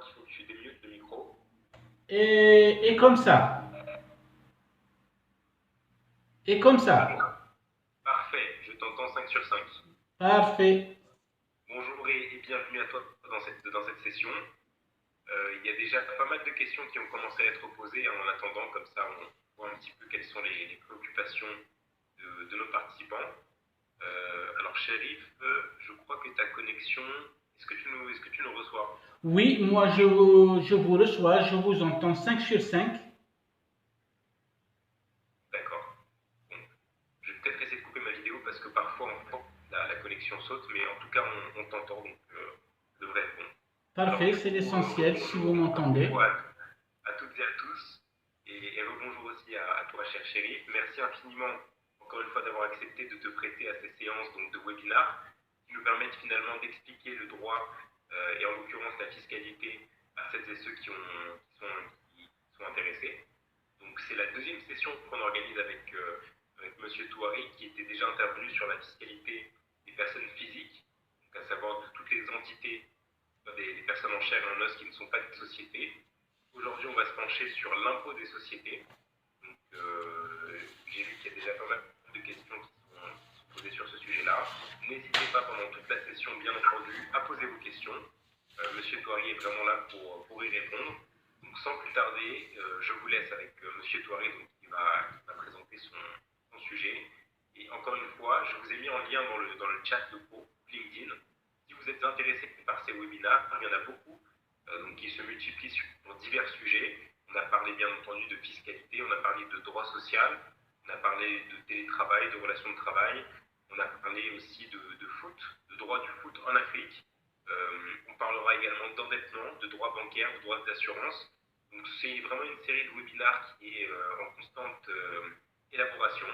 qu'il faut que tu démutes le micro. Et comme ça. Et comme Allô? ça. Parfait, je t'entends 5 sur 5. Parfait. Bonjour et bienvenue à toi dans cette session. Il y a déjà pas mal de questions qui ont commencé à être posées en attendant, comme ça on voit un petit peu quelles sont les préoccupations de nos participants. Alors Shérif, je crois que ta connexion, est-ce que tu nous reçois? Oui, moi je vous reçois, je vous entends 5 sur 5. D'accord. Bon, je vais peut-être essayer de couper ma vidéo parce que parfois la connexion saute, mais en tout cas on t'entend, donc ça devrait être bon. Alors Parfait, du c'est coup, l'essentiel si vous rebonjour encore une m'entendez. fois à toutes et à tous, et rebonjour aussi à toi, cher chéri. Merci infiniment, encore une fois, d'avoir accepté de te prêter à ces séances donc, de webinaire qui nous permettent finalement d'expliquer le droit, et en l'occurrence la fiscalité, à celles et ceux qui sont intéressés. Donc c'est la deuxième session qu'on organise avec Monsieur Touari, qui était déjà intervenu sur la fiscalité des personnes physiques, donc à savoir de toutes les entités, des personnes en chair et en os qui ne sont pas des sociétés. Aujourd'hui, on va se pencher sur l'impôt des sociétés. Donc, j'ai vu qu'il y a déjà pas mal de questions qui sont posées sur ce sujet-là. N'hésitez pas pendant toute la session, bien entendu, à poser vos questions. Monsieur Touari est vraiment là pour y répondre. Donc, sans plus tarder, je vous laisse avec Monsieur Touari, donc, qui va présenter son sujet. Et encore une fois, je vous ai mis en lien dans le chat de groupe LinkedIn. Si vous êtes intéressé par ces webinaires, il y en a beaucoup donc, qui se multiplient sur divers sujets. On a parlé bien entendu de fiscalité, on a parlé de droit social, on a parlé de télétravail, de relations de travail, on a parlé aussi de foot, de droit du foot en Afrique. On parlera également d'endettement, de droit bancaire, de droit d'assurance. Donc c'est vraiment une série de webinaires qui est en constante élaboration.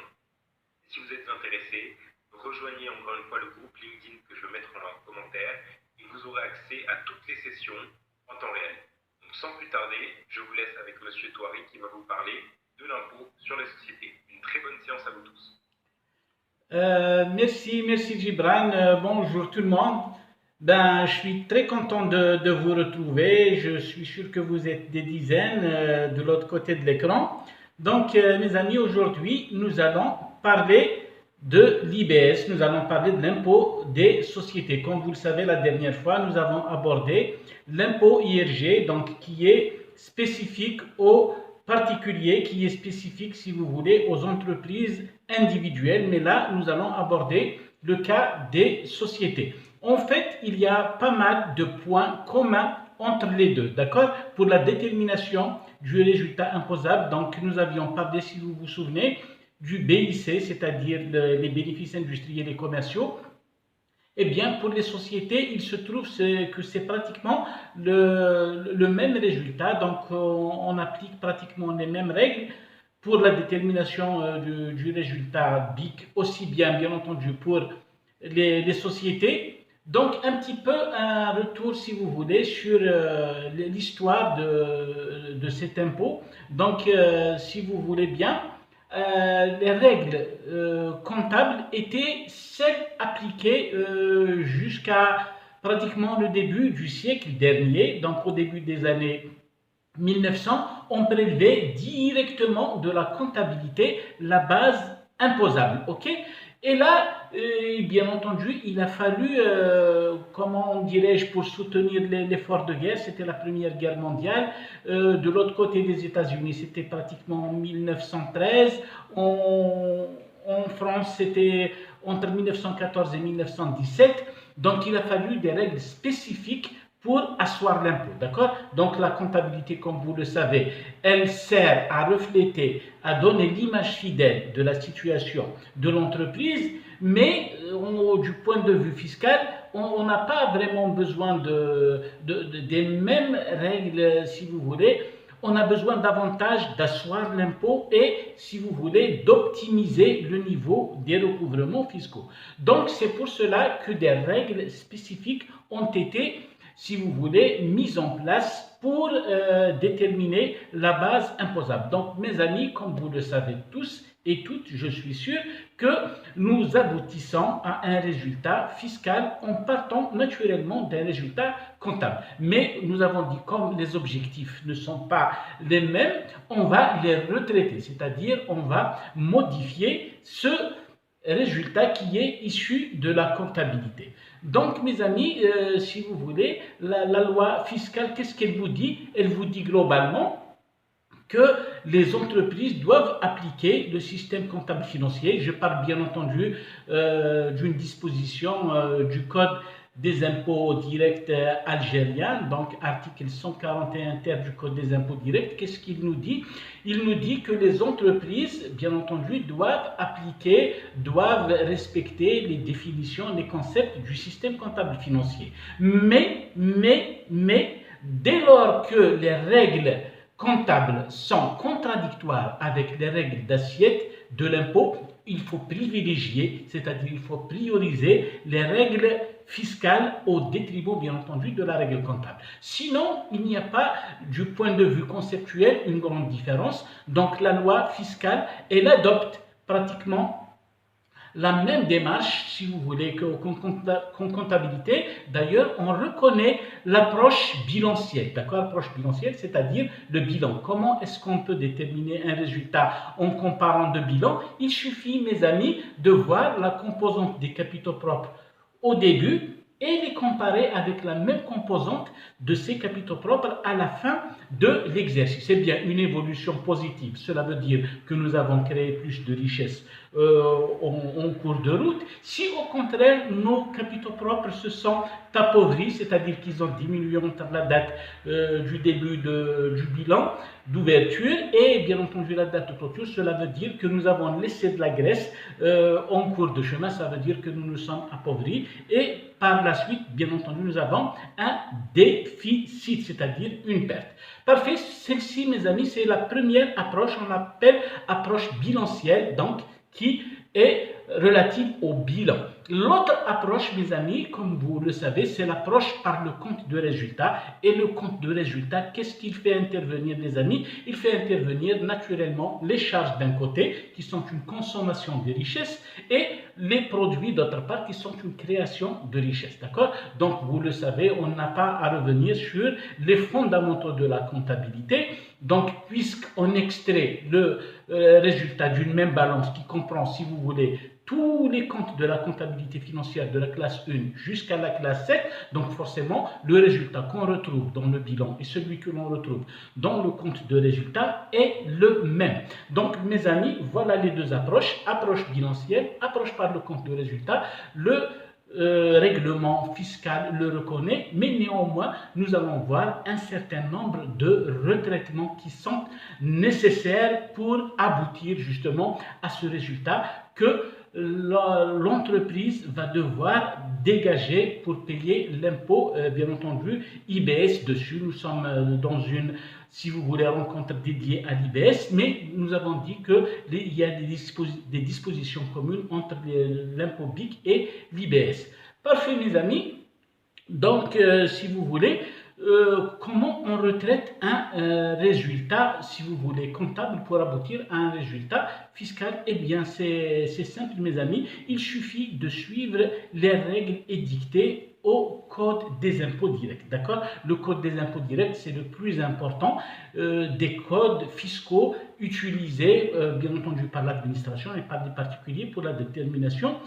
Si vous êtes intéressé, rejoignez encore une fois le groupe LinkedIn que je vais mettre en commentaire et vous aurez accès à toutes les sessions en temps réel. Donc sans plus tarder, je vous laisse avec Monsieur Touari qui va vous parler de l'impôt sur les sociétés. Une très bonne séance à vous tous. Merci Gibran. Bonjour tout le monde. Ben, je suis très content de vous retrouver. Je suis sûr que vous êtes des dizaines de l'autre côté de l'écran. Donc, mes amis, aujourd'hui, nous allons parler de l'IBS. Nous allons parler de l'impôt des sociétés. Comme vous le savez, la dernière fois, nous avons abordé l'impôt IRG, donc qui est spécifique aux particulier qui est spécifique, si vous voulez, aux entreprises individuelles. Mais là, nous allons aborder le cas des sociétés. En fait, il y a pas mal de points communs entre les deux, d'accord? Pour la détermination du résultat imposable, donc nous avions parlé, si vous vous souvenez, du BIC, c'est-à-dire les bénéfices industriels et commerciaux. Eh bien, pour les sociétés, il se trouve que c'est pratiquement le même résultat. Donc, on applique pratiquement les mêmes règles pour la détermination du résultat BIC, aussi bien entendu, pour les sociétés. Donc, un petit peu un retour, si vous voulez, sur l'histoire de cet impôt. Donc, si vous voulez bien, les règles comptables étaient celles appliquées jusqu'à pratiquement le début du siècle dernier, donc au début des années 1900, on prélevait directement de la comptabilité la base imposable. Ok. Et là, bien entendu, il a fallu, comment dirais-je, pour soutenir l'effort de guerre, c'était la Première Guerre mondiale. De l'autre côté des États-Unis, c'était pratiquement en 1913. En France, c'était entre 1914 et 1917. Donc, il a fallu des règles spécifiques pour asseoir l'impôt, d'accord? Donc la comptabilité, comme vous le savez, elle sert à refléter, à donner l'image fidèle de la situation de l'entreprise, mais du point de vue fiscal, on n'a pas vraiment besoin des mêmes règles, si vous voulez. On a besoin davantage d'asseoir l'impôt et, si vous voulez, d'optimiser le niveau des recouvrements fiscaux. Donc, c'est pour cela que des règles spécifiques ont été, si vous voulez, mise en place pour déterminer la base imposable. Donc, mes amis, comme vous le savez tous, et toutes, je suis sûr, que nous aboutissons à un résultat fiscal en partant naturellement d'un résultat comptable. Mais nous avons dit, comme les objectifs ne sont pas les mêmes, on va les retraiter, c'est-à-dire on va modifier ce résultat qui est issu de la comptabilité. Donc, mes amis, si vous voulez, la loi fiscale, qu'est-ce qu'elle vous dit? Elle vous dit globalement que les entreprises doivent appliquer le système comptable financier. Je parle bien entendu d'une disposition du Code des impôts directs algériens, donc article 141 ter du Code des impôts directs. Qu'est-ce qu'il nous dit? Il nous dit que les entreprises, bien entendu, doivent appliquer, doivent respecter les définitions, les concepts du système comptable financier. Mais, dès lors que les règles comptables sont contradictoires avec les règles d'assiette de l'impôt, il faut privilégier, c'est-à-dire il faut prioriser les règles fiscales au détriment, bien entendu, de la règle comptable. Sinon, il n'y a pas, du point de vue conceptuel, une grande différence. Donc, la loi fiscale, elle adopte pratiquement la même démarche, si vous voulez, qu'en comptabilité. D'ailleurs, on reconnaît l'approche bilancielle. D'accord? L'approche bilancielle, c'est-à-dire le bilan. Comment est-ce qu'on peut déterminer un résultat en comparant deux bilans? Il suffit, mes amis, de voir la composante des capitaux propres au début et les comparer avec la même composante de ces capitaux propres à la fin de l'exercice. C'est bien une évolution positive. Cela veut dire que nous avons créé plus de richesses en cours de route. Si au contraire, nos capitaux propres se sont appauvris, c'est-à-dire qu'ils ont diminué entre la date du début du bilan d'ouverture et bien entendu la date de clôture, cela veut dire que nous avons laissé de la graisse en cours de chemin, ça veut dire que nous nous sommes appauvris et par la suite, bien entendu, nous avons un déficit, c'est-à-dire une perte. Parfait, celle-ci, mes amis, c'est la première approche, on l'appelle approche bilancielle, donc qui est relative au bilan. L'autre approche, mes amis, comme vous le savez, c'est l'approche par le compte de résultat. Et le compte de résultat, qu'est-ce qu'il fait intervenir, les amis? Il fait intervenir naturellement les charges d'un côté, qui sont une consommation de richesse, et les produits d'autre part, qui sont une création de richesse. D'accord? Donc, vous le savez, on n'a pas à revenir sur les fondamentaux de la comptabilité. Donc, puisqu'on extrait le résultat d'une même balance qui comprend, si vous voulez, tous les comptes de la comptabilité financière de la classe 1 jusqu'à la classe 7, donc forcément, le résultat qu'on retrouve dans le bilan et celui que l'on retrouve dans le compte de résultat est le même. Donc, mes amis, voilà les deux approches, approche bilancielle, approche par le compte de résultat. Le règlement fiscal le reconnaît, mais néanmoins, nous allons voir un certain nombre de retraitements qui sont nécessaires pour aboutir justement à ce résultat que l'entreprise va devoir dégager pour payer l'impôt, bien entendu, IBS dessus. Nous sommes dans une, si vous voulez, rencontre dédiée à l'IBS, mais nous avons dit qu'il y a des dispositions communes entre l'impôt BIC et l'IBS. Parfait, mes amis. Donc, si vous voulez, comment on retraite un résultat, si vous voulez, comptable pour aboutir à un résultat fiscal? Eh bien, c'est simple, mes amis. Il suffit de suivre les règles édictées au Code des impôts directs. D'accord? Le Code des impôts directs, c'est le plus important des codes fiscaux utilisés, bien entendu, par l'administration et par les particuliers pour la détermination,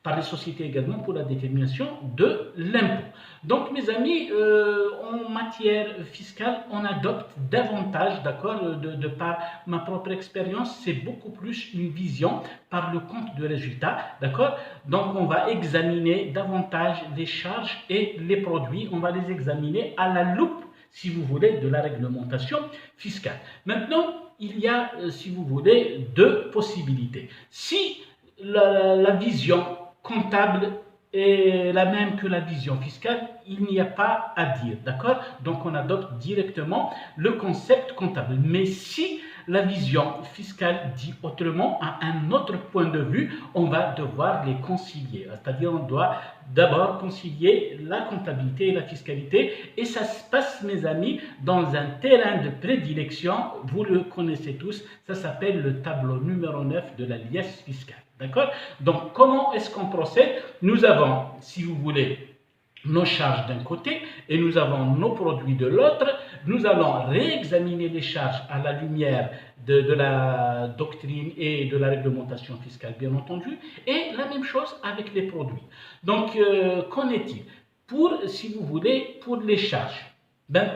par les sociétés également pour la détermination de l'impôt. Donc, mes amis, en matière fiscale, on adopte davantage, d'accord, de par ma propre expérience, c'est beaucoup plus une vision par le compte de résultat, d'accord. Donc, on va examiner davantage les charges et les produits, on va les examiner à la loupe, si vous voulez, de la réglementation fiscale. Maintenant, il y a, si vous voulez, deux possibilités. Si la vision comptable est la même que la vision fiscale, il n'y a pas à dire, d'accord? Donc, on adopte directement le concept comptable. Mais si La vision fiscale dit autrement, à un autre point de vue, on va devoir les concilier. C'est-à-dire, on doit d'abord concilier la comptabilité et la fiscalité. Et ça se passe, mes amis, dans un terrain de prédilection. Vous le connaissez tous, ça s'appelle le tableau numéro 9 de la liasse fiscale. D'accord? Donc, comment est-ce qu'on procède? Nous avons, si vous voulez, nos charges d'un côté et nous avons nos produits de l'autre. Nous allons réexaminer les charges à la lumière de la doctrine et de la réglementation fiscale, bien entendu, et la même chose avec les produits. Donc, qu'en est-il? Si vous voulez, pour les charges,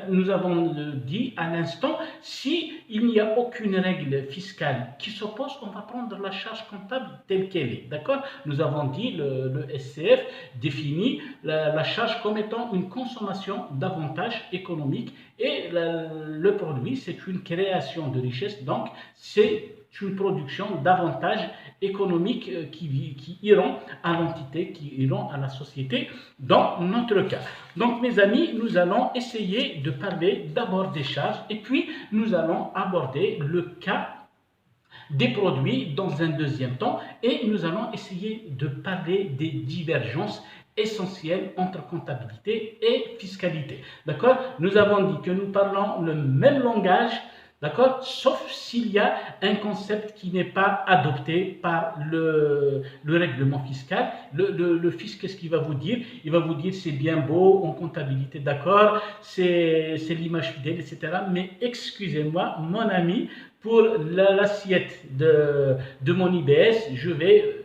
nous avons dit à l'instant, s'il n'y a aucune règle fiscale qui s'oppose, on va prendre la charge comptable telle qu'elle est. D'accord? Nous avons dit, le SCF définit la charge comme étant une consommation d'avantages économiques et le produit, c'est une création de richesse. Donc, c'est une production d'avantages économiques qui iront à l'entité, qui iront à la société dans notre cas. Donc mes amis, nous allons essayer de parler d'abord des charges et puis nous allons aborder le cas des produits dans un deuxième temps et nous allons essayer de parler des divergences essentielles entre comptabilité et fiscalité. D'accord? Nous avons dit que nous parlons le même langage. D'accord? Sauf s'il y a un concept qui n'est pas adopté par le règlement fiscal. Le fisc, qu'est-ce qu'il va vous dire? Il va vous dire c'est bien beau en comptabilité, d'accord, c'est l'image fidèle, etc. Mais excusez-moi, mon ami, pour l'assiette de mon IBS, je vais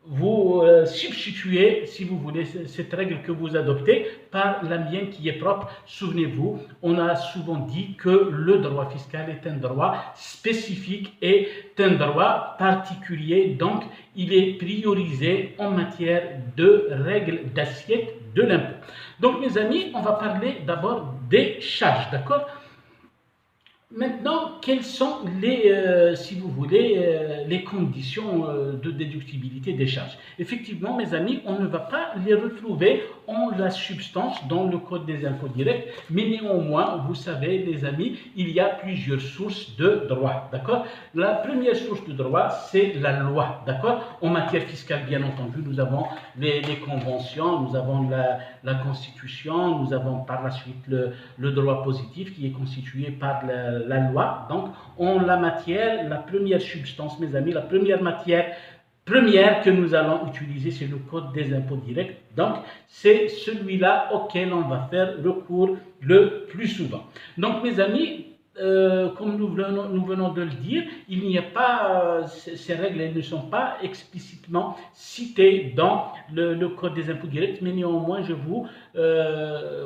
vous substituer, si vous voulez, cette règle que vous adoptez par la mienne qui est propre. Souvenez-vous, on a souvent dit que le droit fiscal est un droit spécifique et un droit particulier, donc il est priorisé en matière de règles d'assiette de l'impôt. Donc mes amis, on va parler d'abord des charges, d'accord? Maintenant, quelles sont si vous voulez, les conditions de déductibilité des charges? Effectivement, mes amis, on ne va pas les retrouver en la substance dans le Code des impôts directs, mais néanmoins, vous savez, les amis, il y a plusieurs sources de droit, d'accord? La première source de droit, c'est la loi, d'accord? En matière fiscale, bien entendu, nous avons les conventions, nous avons la Constitution, nous avons par la suite le droit positif qui est constitué par la loi. Donc, en la matière, la première substance, mes amis, la première matière première que nous allons utiliser, c'est le Code des impôts directs. Donc, c'est celui-là auquel on va faire recours le plus souvent. Donc, mes amis, comme nous venons de le dire, il n'y a pas, ces règles elles ne sont pas explicitement citées dans le Code des impôts directs, mais néanmoins, je vous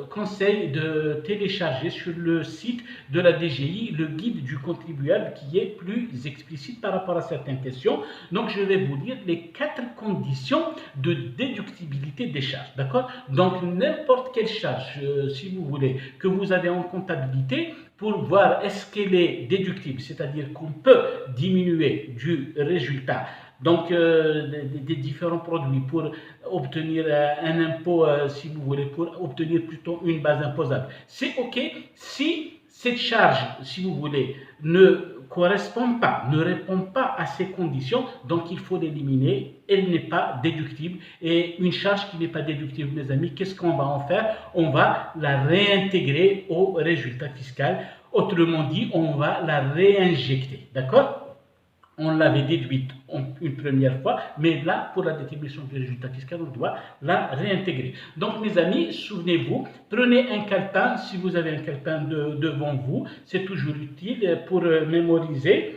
conseille de télécharger sur le site de la DGI le guide du contribuable qui est plus explicite par rapport à certaines questions. Donc, je vais vous dire les 4 conditions de déductibilité des charges. D'accord? Donc, n'importe quelle charge, si vous voulez, que vous avez en comptabilité, pour voir est-ce qu'elle est déductible, c'est-à-dire qu'on peut diminuer du résultat, donc des différents produits pour obtenir un impôt, si vous voulez, pour obtenir plutôt une base imposable. C'est OK si cette charge, si vous voulez, ne correspond pas, ne répond pas à ces conditions, donc il faut l'éliminer, elle n'est pas déductible. Et une charge qui n'est pas déductible, mes amis, qu'est-ce qu'on va en faire? On va la réintégrer au résultat fiscal, autrement dit, on va la réinjecter, d'accord? On l'avait déduite une première fois, mais là, pour la détermination du résultat fiscal, on doit la réintégrer. Donc, mes amis, souvenez-vous, prenez un calepin, si vous avez un calepin devant vous, c'est toujours utile pour mémoriser.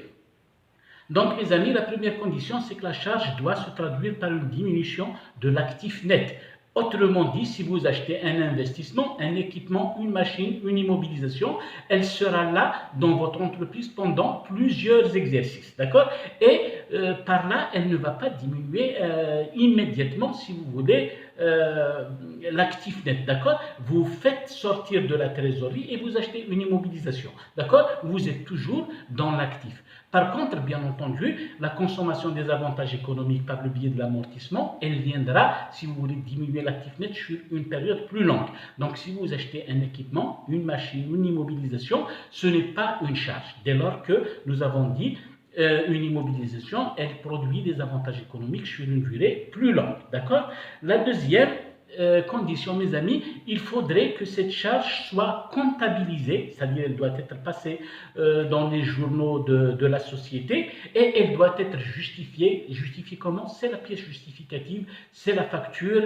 Donc, mes amis, la première condition, c'est que la charge doit se traduire par une diminution de l'actif net. Autrement dit, si vous achetez un investissement, un équipement, une machine, une immobilisation, elle sera là dans votre entreprise pendant plusieurs exercices, d'accord? Et par là, elle ne va pas diminuer immédiatement, si vous voulez, l'actif net, d'accord? Vous faites sortir de la trésorerie et vous achetez une immobilisation, d'accord? Vous êtes toujours dans l'actif. Par contre, bien entendu, la consommation des avantages économiques par le biais de l'amortissement, elle viendra, si vous voulez, diminuer l'actif net sur une période plus longue. Donc, si vous achetez un équipement, une machine, une immobilisation, ce n'est pas une charge. Dès lors que nous avons dit une immobilisation, elle produit des avantages économiques sur une durée plus longue. D'accord? La deuxième condition, mes amis, il faudrait que cette charge soit comptabilisée, c'est-à-dire elle doit être passée dans les journaux de la société et elle doit être justifiée. Justifiée comment? C'est la pièce justificative, c'est la facture,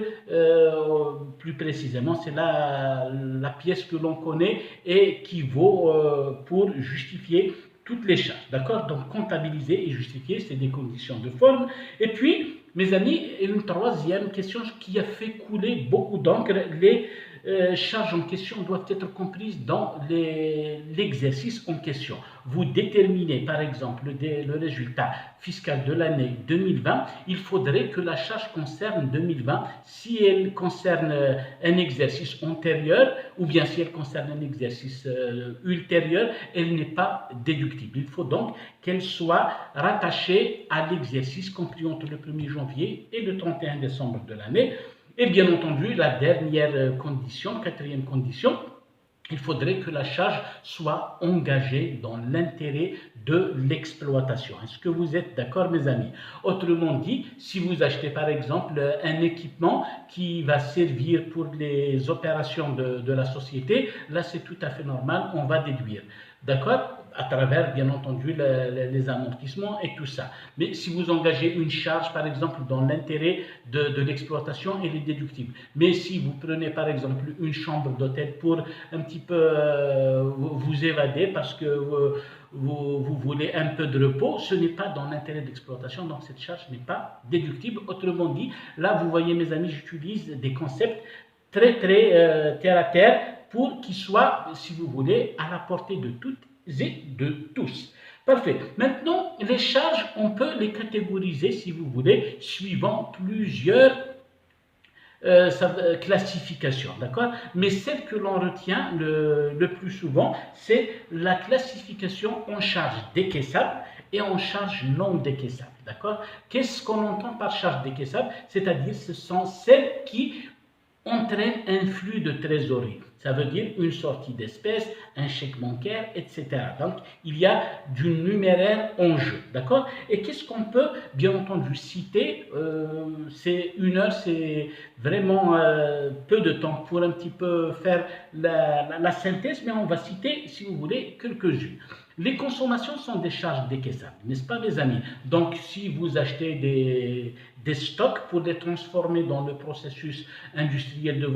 plus précisément, c'est la pièce que l'on connaît et qui vaut pour justifier toutes les charges, d'accord? Donc, comptabiliser et justifier, c'est des conditions de forme. Et puis, mes amis, une troisième question qui a fait couler beaucoup d'encre, les charges en question doivent être comprises dans l'exercice en question. Vous déterminez par exemple le résultat fiscal de l'année 2020, il faudrait que la charge concerne 2020 si elle concerne un exercice antérieur ou bien si elle concerne un exercice ultérieur, elle n'est pas déductible. Il faut donc qu'elle soit rattachée à l'exercice compris entre le 1er janvier et le 31 décembre de l'année. Et bien entendu, la dernière condition, quatrième condition, il faudrait que la charge soit engagée dans l'intérêt de l'exploitation. Est-ce que vous êtes d'accord, mes amis? Autrement dit, si vous achetez par exemple un équipement qui va servir pour les opérations de la société, là c'est tout à fait normal, on va déduire. D'accord? À travers, bien entendu, les amortissements et tout ça. Mais si vous engagez une charge, par exemple, dans l'intérêt de l'exploitation, elle est déductible. Mais si vous prenez, par exemple, une chambre d'hôtel pour un petit peu vous évader parce que vous voulez un peu de repos, ce n'est pas dans l'intérêt d'exploitation, donc cette charge n'est pas déductible. Autrement dit, là, vous voyez, mes amis, j'utilise des concepts très terre à terre pour qu'ils soient, si vous voulez, à la portée de toutes et de tous. Parfait. Maintenant, les charges, on peut les catégoriser, si vous voulez, suivant plusieurs classifications, d'accord? Mais celle que l'on retient le plus souvent, c'est la classification en charge décaissable et en charge non décaissable, d'accord? Qu'est-ce qu'on entend par charge décaissable? C'est-à-dire, ce sont celles qui entraîne un flux de trésorerie. Ça veut dire une sortie d'espèces, un chèque bancaire, etc. Donc, il y a du numéraire en jeu. D'accord? Et qu'est-ce qu'on peut, bien entendu, citer? C'est une heure, c'est vraiment peu de temps pour un petit peu faire la synthèse, mais on va citer, si vous voulez, quelques-unes. Les consommations sont des charges décaissables, n'est-ce pas, mes amis? Donc, si vous achetez des stocks pour les transformer dans le processus industriel de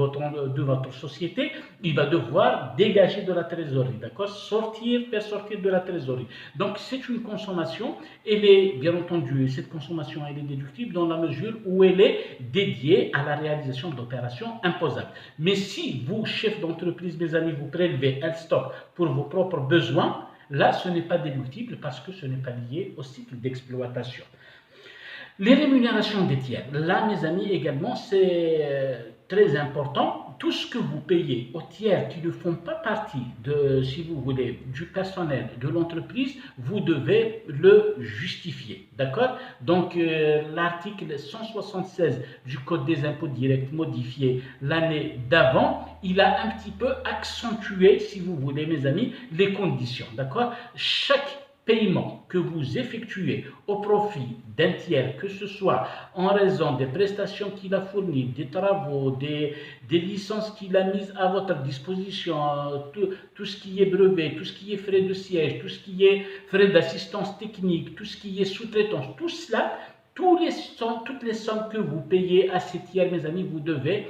votre société, il va devoir dégager de la trésorerie, d'accord? Faire sortir de la trésorerie. Donc, c'est une consommation, elle est, bien entendu, cette consommation, elle est déductible dans la mesure où elle est dédiée à la réalisation d'opérations imposables. Mais si vous, chef d'entreprise, mes amis, vous prélevez un stock pour vos propres besoins, là, ce n'est pas déductible parce que ce n'est pas lié au cycle d'exploitation. Les rémunérations des tiers, là, mes amis, également, c'est très important. Tout ce que vous payez aux tiers qui ne font pas partie si vous voulez, du personnel de l'entreprise, vous devez le justifier. D'accord? Donc, l'article 176 du Code des impôts directs modifié l'année d'avant, il a un petit peu accentué, si vous voulez, mes amis, les conditions. D'accord? Chaque paiement que vous effectuez au profit d'un tiers, que ce soit en raison des prestations qu'il a fournies, des travaux, des licences qu'il a mises à votre disposition, tout ce qui est brevet, tout ce qui est frais de siège, tout ce qui est frais d'assistance technique, tout ce qui est sous-traitance, tout cela, toutes les sommes que vous payez à ces tiers, mes amis, vous devez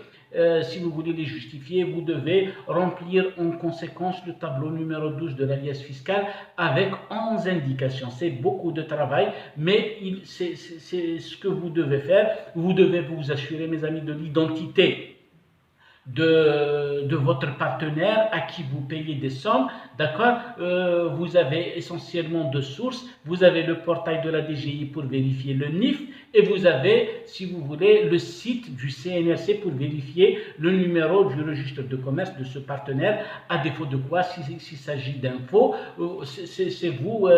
si vous voulez les justifier, vous devez remplir en conséquence le tableau numéro 12 de l'alias fiscal avec 11 indications. C'est beaucoup de travail, mais c'est ce que vous devez faire. Vous devez vous assurer, mes amis, de l'identité de votre partenaire à qui vous payez des sommes, d'accord. Vous avez essentiellement deux sources. Vous avez le portail de la DGI pour vérifier le NIF et vous avez, si vous voulez, le site du CNRC pour vérifier le numéro du registre de commerce de ce partenaire, à défaut de quoi, s'il s'agit d'infos, c'est vous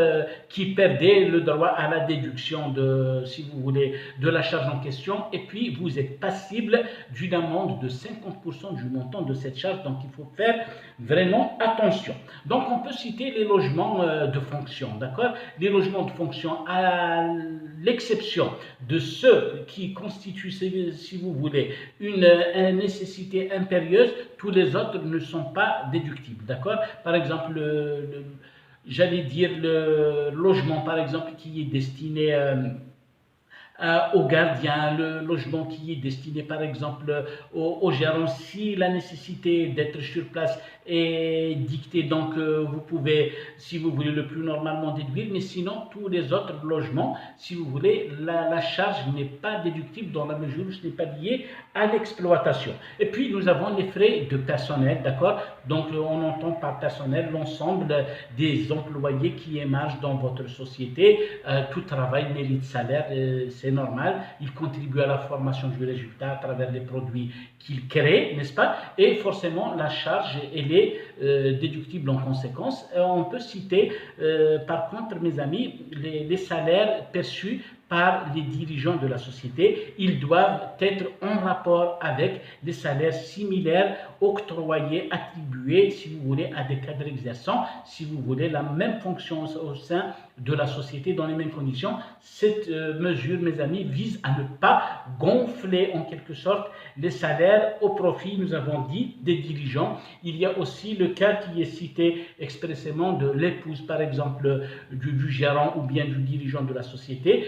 qui perdez le droit à la déduction de, si vous voulez, de la charge en question, et puis vous êtes passible d'une amende de 50% du montant de cette charge, donc il faut faire vraiment attention. Donc on peut citer les logements de fonction, d'accord. Les logements de fonction, à l'exception de ceux qui constituent, si vous voulez, une nécessité impérieuse, tous les autres ne sont pas déductibles, d'accord. Par exemple, j'allais dire le logement, par exemple, qui est destiné aux gardiens, le logement qui est destiné par exemple aux gérants, si la nécessité d'être sur place est dictée, donc vous pouvez, si vous voulez, le plus normalement déduire, mais sinon tous les autres logements, si vous voulez, la charge n'est pas déductible dans la mesure où ce n'est pas lié à l'exploitation. Et puis nous avons les frais de personnel, d'accord. Donc on entend par personnel l'ensemble des employés qui émargent dans votre société. Tout travail mérite salaire, c'est normal. Il contribue à la formation du résultat à travers les produits qu'il crée, n'est-ce pas. Et forcément la charge, elle est déductible en conséquence. On peut citer par contre, mes amis, les salaires perçus par les dirigeants de la société. Ils doivent être en rapport avec des salaires similaires octroyés, attribués, si vous voulez, à des cadres exerçant, si vous voulez, la même fonction au sein de la société dans les mêmes conditions. Cette mesure, mes amis, vise à ne pas gonfler en quelque sorte les salaires au profit, nous avons dit, des dirigeants. Il y a aussi le cas qui est cité expressément de l'épouse, par exemple, du gérant ou bien du dirigeant de la société.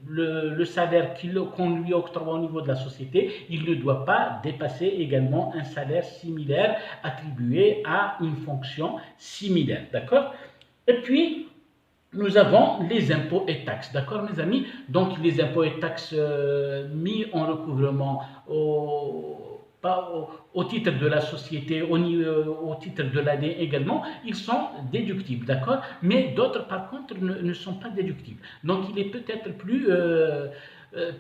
Le salaire qu'on lui octroie au niveau de la société, il ne doit pas dépasser également un salaire similaire attribué à une fonction similaire, d'accord. Et puis, nous avons les impôts et taxes, d'accord mes amis. Donc les impôts et taxes mis en recouvrement au titre de la société, au titre de l'année également, ils sont déductibles, d'accord. Mais d'autres par contre ne sont pas déductibles. Donc il est peut-être plus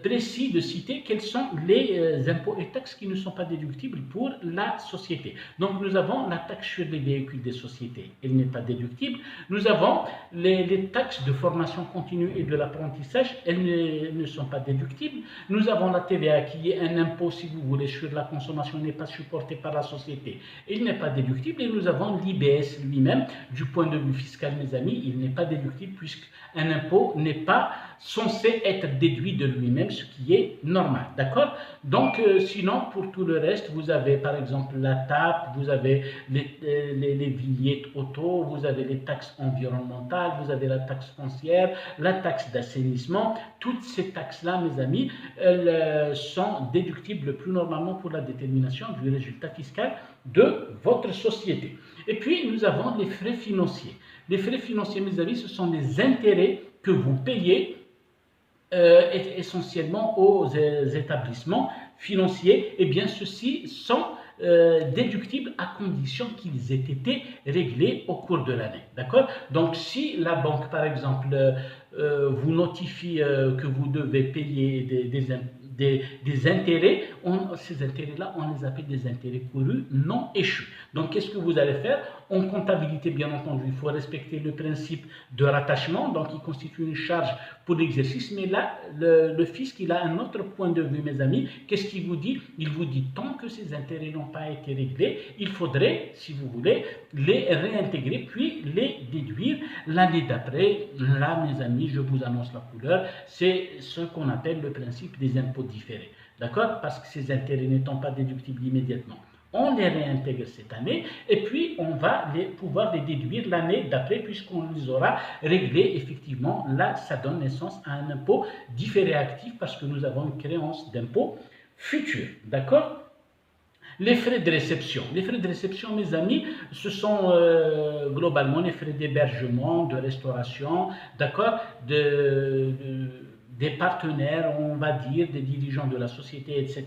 précis de citer quels sont les impôts et taxes qui ne sont pas déductibles pour la société. Donc nous avons la taxe sur les véhicules des sociétés, elle n'est pas déductible. Nous avons les taxes de formation continue et de l'apprentissage, elles ne sont pas déductibles. Nous avons la TVA qui est un impôt, si vous voulez, sur la consommation, n'est pas supporté par la société, il n'est pas déductible. Et nous avons l'IBS lui-même, du point de vue fiscal mes amis, il n'est pas déductible puisqu'un impôt n'est pas censé être déduit de lui-même, ce qui est normal, d'accord. Donc sinon pour tout le reste, vous avez par exemple la TAP, vous avez les vignettes auto, vous avez les taxes environnementales, vous avez la taxe foncière, la taxe d'assainissement. Toutes ces taxes là mes amis, elles sont déductibles le plus normalement pour la détermination du résultat fiscal de votre société. Et puis nous avons les frais financiers. Les frais financiers mes amis, ce sont les intérêts que vous payez essentiellement aux établissements financiers. Et bien ceux-ci sont déductibles à condition qu'ils aient été réglés au cours de l'année, d'accord. Donc si la banque par exemple vous notifie que vous devez payer des intérêts, ces intérêts-là, on les appelle des intérêts courus non échus. Donc, qu'est-ce que vous allez faire? En comptabilité, bien entendu, il faut respecter le principe de rattachement, donc il constitue une charge pour l'exercice, mais là, le fisc, il a un autre point de vue, mes amis. Qu'est-ce qu'il vous dit? Il vous dit, tant que ces intérêts n'ont pas été réglés, il faudrait, si vous voulez, les réintégrer, puis les déduire l'année d'après. Là, mes amis, je vous annonce la couleur, c'est ce qu'on appelle le principe des impôts différés, d'accord? Parce que ces intérêts n'étant pas déductibles immédiatement, on les réintègre cette année et puis on va pouvoir les déduire l'année d'après puisqu'on les aura réglés effectivement. Là, ça donne naissance à un impôt différé actif parce que nous avons une créance d'impôt futur, d'accord? Les frais de réception. Les frais de réception, mes amis, ce sont globalement les frais d'hébergement, de restauration, d'accord, des partenaires, on va dire, des dirigeants de la société, etc.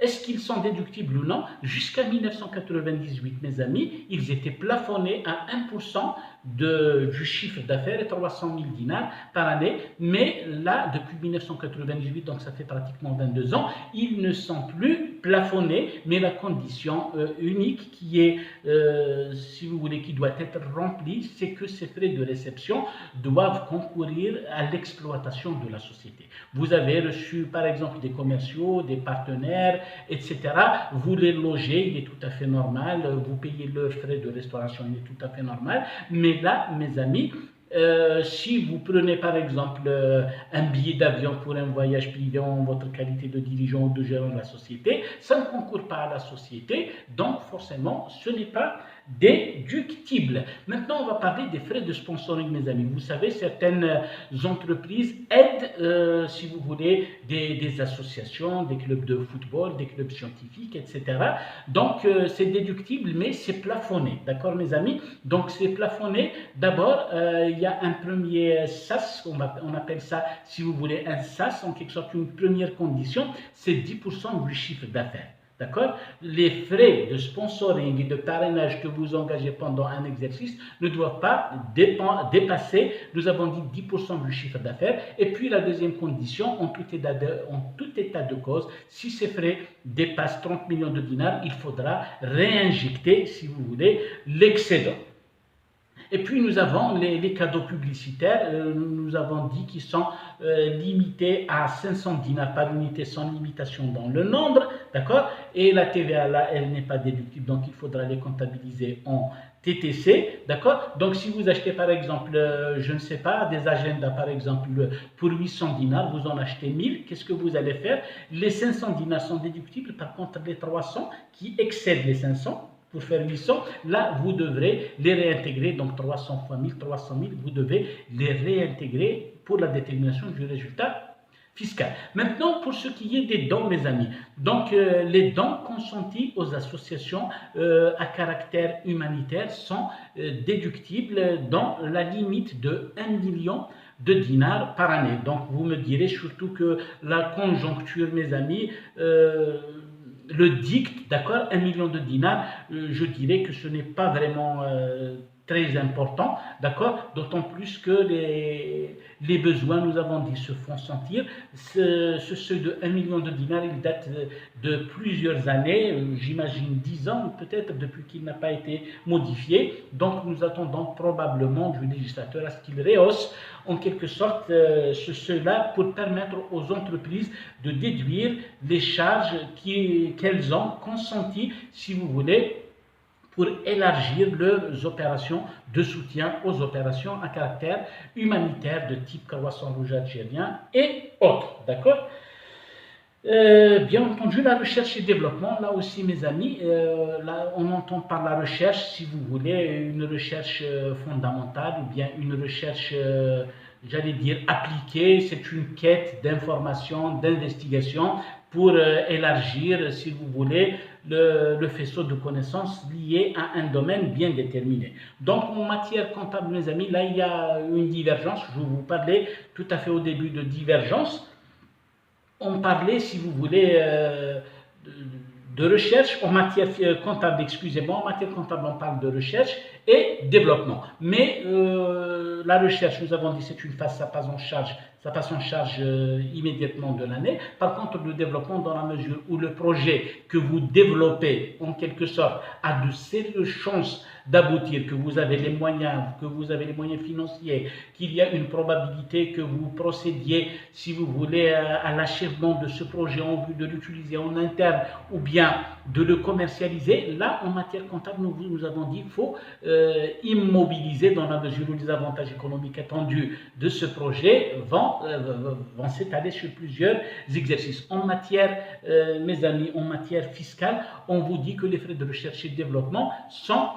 Est-ce qu'ils sont déductibles ou non? Jusqu'à 1998, mes amis, ils étaient plafonnés à 1% du chiffre d'affaires et 300 000 dinars par année. Mais là, depuis 1998, donc ça fait pratiquement 22 ans, ils ne sont plus plafonnés, mais la condition unique qui est, si vous voulez, qui doit être remplie, c'est que ces frais de réception doivent concourir à l'exploitation de la société. Vous avez reçu, par exemple, des commerciaux, des partenaires, etc. Vous les logez, il est tout à fait normal. Vous payez leurs frais de restauration, il est tout à fait normal. Mais là, mes amis, si vous prenez par exemple un billet d'avion pour un voyage privé en votre qualité de dirigeant ou de gérant de la société, ça ne concourt pas à la société, donc forcément ce n'est pas déductible. Maintenant, on va parler des frais de sponsoring, mes amis. Vous savez, certaines entreprises aident, si vous voulez, des associations, des clubs de football, des clubs scientifiques, etc. Donc, c'est déductible, mais c'est plafonné. D'accord, mes amis? Donc, c'est plafonné. D'abord, il y a un premier SAS, on appelle ça, si vous voulez, un SAS, en quelque sorte, une première condition, c'est 10% du chiffre d'affaires. D'accord? Les frais de sponsoring et de parrainage que vous engagez pendant un exercice ne doivent pas dépasser, nous avons dit 10% du chiffre d'affaires. Et puis la deuxième condition, en tout état de cause, si ces frais dépassent 30 millions de dinars, il faudra réinjecter, si vous voulez, l'excédent. Et puis nous avons les cadeaux publicitaires, nous avons dit qu'ils sont limités à 500 dinars par unité sans limitation dans le nombre, d'accord? Et la TVA là, elle n'est pas déductible, donc il faudra les comptabiliser en TTC, d'accord? Donc si vous achetez par exemple, je ne sais pas, des agendas par exemple pour 800 dinars, vous en achetez 1000, qu'est-ce que vous allez faire? Les 500 dinars sont déductibles, par contre les 300 qui excèdent les 500, pour faire 800, là, vous devrez les réintégrer, donc 300 fois 1000, 300 000, vous devez les réintégrer pour la détermination du résultat fiscal. Maintenant, pour ce qui est des dons, mes amis, donc les dons consentis aux associations à caractère humanitaire sont déductibles dans la limite de 1 million de dinars par année. Donc, vous me direz surtout que la conjoncture, mes amis, le dicte, d'accord, 1 million de dinars, je dirais que ce n'est pas vraiment très important, d'accord, d'autant plus que les besoins, nous avons dit, se font sentir. Ce seuil de 1 million de dinars, il date de plusieurs années, j'imagine 10 ans peut-être, depuis qu'il n'a pas été modifié. Donc nous attendons probablement du législateur à ce qu'il rehausse en quelque sorte ce seuil-là pour permettre aux entreprises de déduire les charges qu'elles ont consenties, si vous voulez, pour élargir leurs opérations de soutien aux opérations à caractère humanitaire de type Croissant Rouge algérien et autres. D'accord? Bien entendu, la recherche et développement, là aussi mes amis, là, on entend par la recherche, si vous voulez, une recherche fondamentale ou bien une recherche, j'allais dire, appliquée. C'est une quête d'information, d'investigation pour élargir, si vous voulez, le faisceau de connaissances lié à un domaine bien déterminé. Donc en matière comptable, mes amis, là il y a une divergence. Je vous parlais tout à fait au début de divergence. On parlait, si vous voulez, de recherche en matière comptable, excusez-moi, en matière comptable, on parle de recherche et développement. Mais la recherche, nous avons dit, c'est une phase, ça passe en charge immédiatement de l'année. Par contre, le développement, dans la mesure où le projet que vous développez, en quelque sorte, a de sérieuses chances d'aboutir, que vous avez les moyens, financiers, qu'il y a une probabilité que vous procédiez, si vous voulez, à l'achèvement de ce projet en vue de l'utiliser en interne ou bien de le commercialiser. Là, en matière comptable, nous avons dit qu'il faut immobiliser dans la mesure où les avantages économiques attendus de ce projet vont s'étaler sur plusieurs exercices. En matière, mes amis, en matière fiscale, on vous dit que les frais de recherche et de développement sont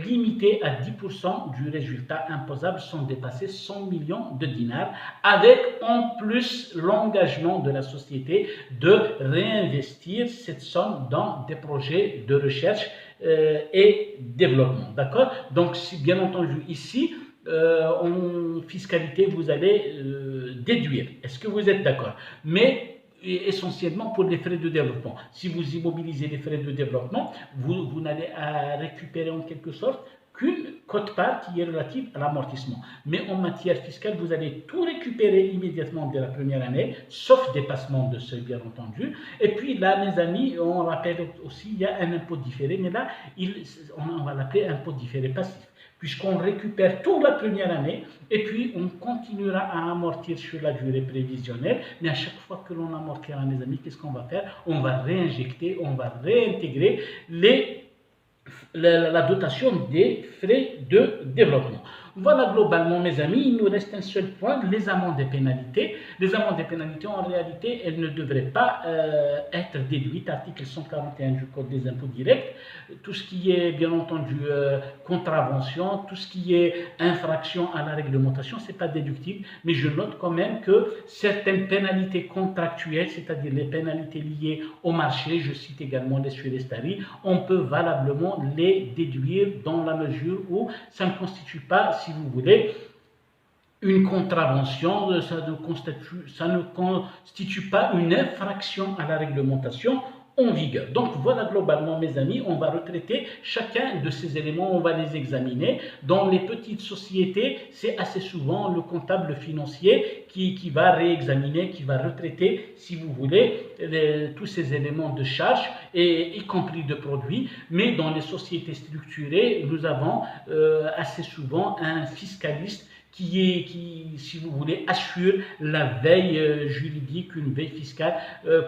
limité à 10% du résultat imposable sans dépasser 100 millions de dinars, avec en plus l'engagement de la société de réinvestir cette somme dans des projets de recherche et développement. D'accord? Donc, bien entendu, ici, en fiscalité, vous allez déduire. Est-ce que vous êtes d'accord? Mais essentiellement pour les frais de développement. Si vous immobilisez les frais de développement, vous n'allez à récupérer en quelque sorte qu'une quote-part qui est relative à l'amortissement. Mais en matière fiscale, vous allez tout récupérer immédiatement dès la première année, sauf dépassement de seuil, bien entendu. Et puis là, mes amis, on rappelle aussi, il y a un impôt différé, mais là, on va l'appeler impôt différé passif, puisqu'on récupère toute la première année et puis on continuera à amortir sur la durée prévisionnelle. Mais à chaque fois que l'on amortira, mes amis, qu'est-ce qu'on va faire? On va réinjecter, on va réintégrer la dotation des frais de développement. Voilà globalement, mes amis, il nous reste un seul point, les amendes et pénalités. Les amendes et pénalités, en réalité, elles ne devraient pas être déduites. Article 141 du Code des impôts directs. Tout ce qui est, bien entendu, contravention, tout ce qui est infraction à la réglementation, ce n'est pas déductible. Mais je note quand même que certaines pénalités contractuelles, c'est-à-dire les pénalités liées au marché, je cite également les surestaries, on peut valablement les déduire dans la mesure où ça ne constitue pas, si vous voulez, une contravention, ça ne constitue pas une infraction à la réglementation en vigueur. Donc voilà globalement, mes amis, on va retraiter chacun de ces éléments, on va les examiner. Dans les petites sociétés, c'est assez souvent le comptable financier qui va réexaminer, qui va retraiter, si vous voulez, tous ces éléments de charge, y compris de produits. Mais dans les sociétés structurées, nous avons assez souvent un fiscaliste qui, si vous voulez, assure la veille juridique, une veille fiscale,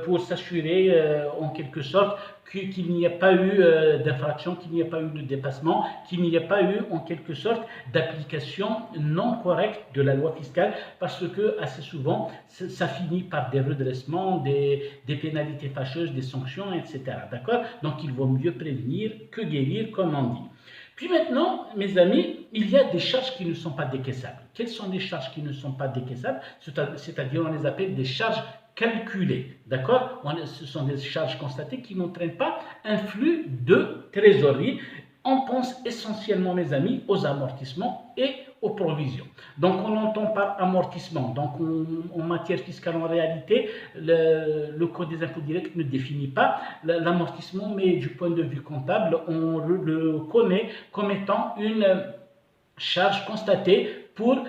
pour s'assurer en quelque sorte qu'il n'y a pas eu d'infraction, qu'il n'y a pas eu de dépassement, qu'il n'y a pas eu en quelque sorte d'application non correcte de la loi fiscale, parce que assez souvent ça finit par des redressements, des pénalités fâcheuses, des sanctions, etc. D'accord? Donc il vaut mieux prévenir que guérir, comme on dit. Puis maintenant, mes amis, il y a des charges qui ne sont pas décaissables. Quelles sont les charges qui ne sont pas décaissables? C'est-à-dire, on les appelle des charges calculées. D'accord? Ce sont des charges constatées qui n'entraînent pas un flux de trésorerie. On pense essentiellement, mes amis, aux amortissements et aux provisions. Donc, on entend par amortissement. Donc, en matière fiscale, en réalité, le Code des impôts directs ne définit pas l'amortissement, mais du point de vue comptable, on le connaît comme étant une charge constatée pour,